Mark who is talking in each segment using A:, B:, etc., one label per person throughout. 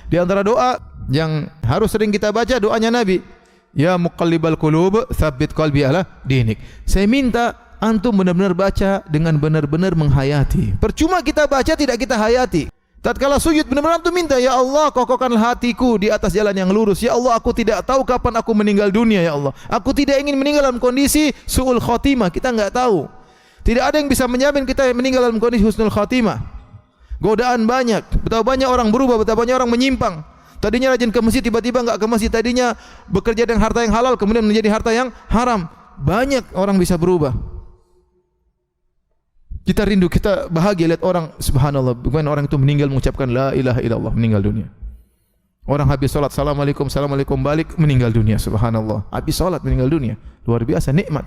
A: Di antara doa yang harus sering kita baca doanya Nabi, ya muqallibal qulub, tsabbit qalbi ala dinik. Saya minta antum benar-benar baca dengan benar-benar menghayati. Percuma kita baca tidak kita hayati. Tatkala sujud benar-benar antum minta, ya Allah kokohkanlah hatiku di atas jalan yang lurus. Ya Allah, aku tidak tahu kapan aku meninggal dunia, ya Allah. Aku tidak ingin meninggal dalam kondisi su'ul khotimah. Kita enggak tahu. Tidak ada yang bisa menjamin kita meninggal dalam kondisi husnul khotimah. Godaan banyak. Betapa banyak orang berubah, betapa banyak orang menyimpang. Tadinya rajin ke masjid, tiba-tiba enggak ke masjid. Tadinya bekerja dengan harta yang halal, kemudian menjadi harta yang haram. Banyak orang bisa berubah. Kita rindu, kita bahagia lihat orang, subhanallah, bagaimana orang itu meninggal mengucapkan la ilaha illallah, meninggal dunia. Orang habis salat, assalamualaikum, assalamualaikum, balik, meninggal dunia, subhanallah. Habis salat, meninggal dunia. Luar biasa, nikmat.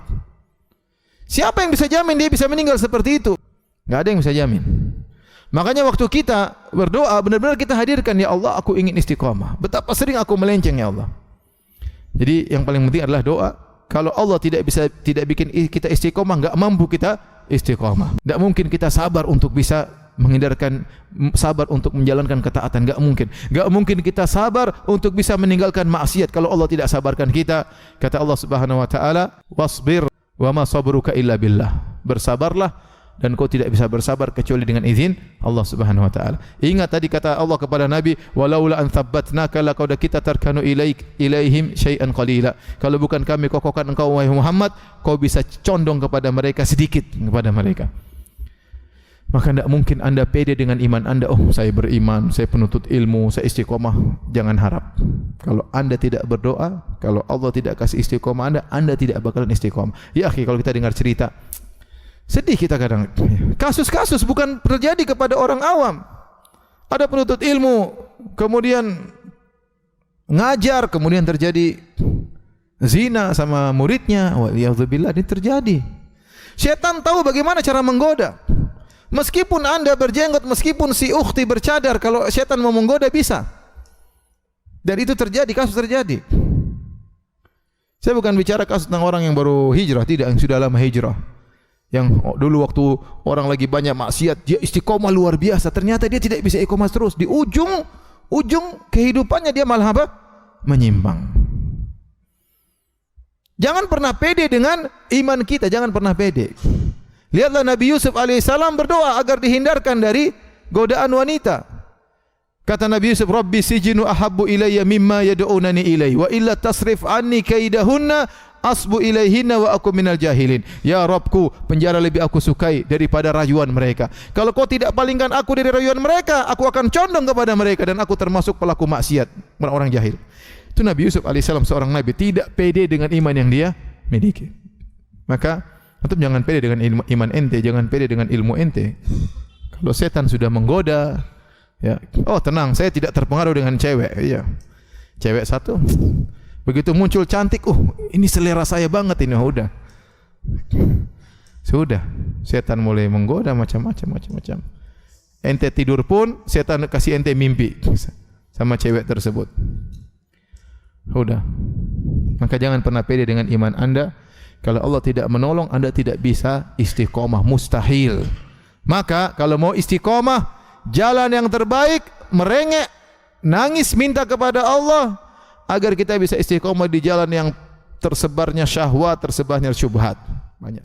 A: Siapa yang bisa jamin dia bisa meninggal seperti itu? Enggak ada yang bisa jamin. Makanya waktu kita berdoa, benar-benar kita hadirkan, ya Allah, aku ingin istiqamah. Betapa sering aku melenceng, ya Allah. Jadi yang paling penting adalah doa. Kalau Allah tidak bikin kita istiqamah, enggak mampu kita istiqamah. Tidak mungkin kita sabar untuk bisa menghindarkan, sabar untuk menjalankan ketaatan, enggak mungkin. Enggak mungkin kita sabar untuk bisa meninggalkan maksiat kalau Allah tidak sabarkan kita. Kata Allah Subhanahu wa taala, "Wasbir wa ma sabruka illa billah." Bersabarlah dan kau tidak bisa bersabar kecuali dengan izin Allah Subhanahu wa taala. Ingat tadi kata Allah kepada Nabi, "Walaula an tsabbatnaka laqad kita tarkanu ilaihim syai'an qalila." Kalau bukan kami kokohkan engkau wahai Muhammad, kau bisa condong kepada mereka sedikit kepada mereka. Maka tidak mungkin Anda pede dengan iman Anda. Oh, saya beriman, saya penuntut ilmu, saya istiqomah. Jangan harap. Kalau Anda tidak berdoa, kalau Allah tidak kasih istiqomah Anda tidak bakalan istiqomah. Ya akhi, kalau kita dengar cerita, sedih kita kadang. Kasus-kasus bukan terjadi kepada orang awam. Ada penuntut ilmu, kemudian ngajar, kemudian terjadi zina sama muridnya. Waliyadzubillah, ini terjadi. Syaitan tahu bagaimana cara menggoda. Meskipun Anda berjenggot, meskipun si ukhti bercadar, kalau syaitan mau menggoda bisa. Dan itu terjadi, kasus terjadi. Saya bukan bicara kasus tentang orang yang baru hijrah, tidak, yang sudah lama hijrah. Yang dulu waktu orang lagi banyak maksiat, dia istiqomah luar biasa. Ternyata dia tidak bisa istiqomah terus. Di ujung kehidupannya dia malah apa? Menyimpang. Jangan pernah pede dengan iman kita. Jangan pernah pede. Lihatlah Nabi Yusuf alaihissalam berdoa agar dihindarkan dari godaan wanita. Kata Nabi Yusuf, Rabbi sijinu ahabbu ilayya mimma yad'unani ilaihi wa illa tasrif anni kaidahunna asbu ilaihinna wa aku minal jahilin. Ya Rabbku, penjara lebih aku sukai daripada rayuan mereka. Kalau kau tidak palingkan aku dari rayuan mereka, aku akan condong kepada mereka dan aku termasuk pelaku maksiat, orang jahil. Itu Nabi Yusuf alaihissalam, seorang nabi, tidak pede dengan iman yang dia miliki. Maka antum jangan pede dengan iman ente, jangan pede dengan ilmu ente. Kalau setan sudah menggoda, ya, oh tenang, saya tidak terpengaruh dengan cewek. Iya, cewek satu. Begitu muncul cantik, ini selera saya banget ini, sudah, setan mulai menggoda macam-macam. Ente tidur pun setan kasih ente mimpi sama cewek tersebut. Sudah. Maka jangan pernah pede dengan iman Anda. Kalau Allah tidak menolong, Anda tidak bisa istiqomah, mustahil. Maka kalau mau istiqomah, jalan yang terbaik merengek, nangis, minta kepada Allah agar kita bisa istiqomah di jalan yang tersebarnya syahwat, tersebarnya syubhat. Banyak.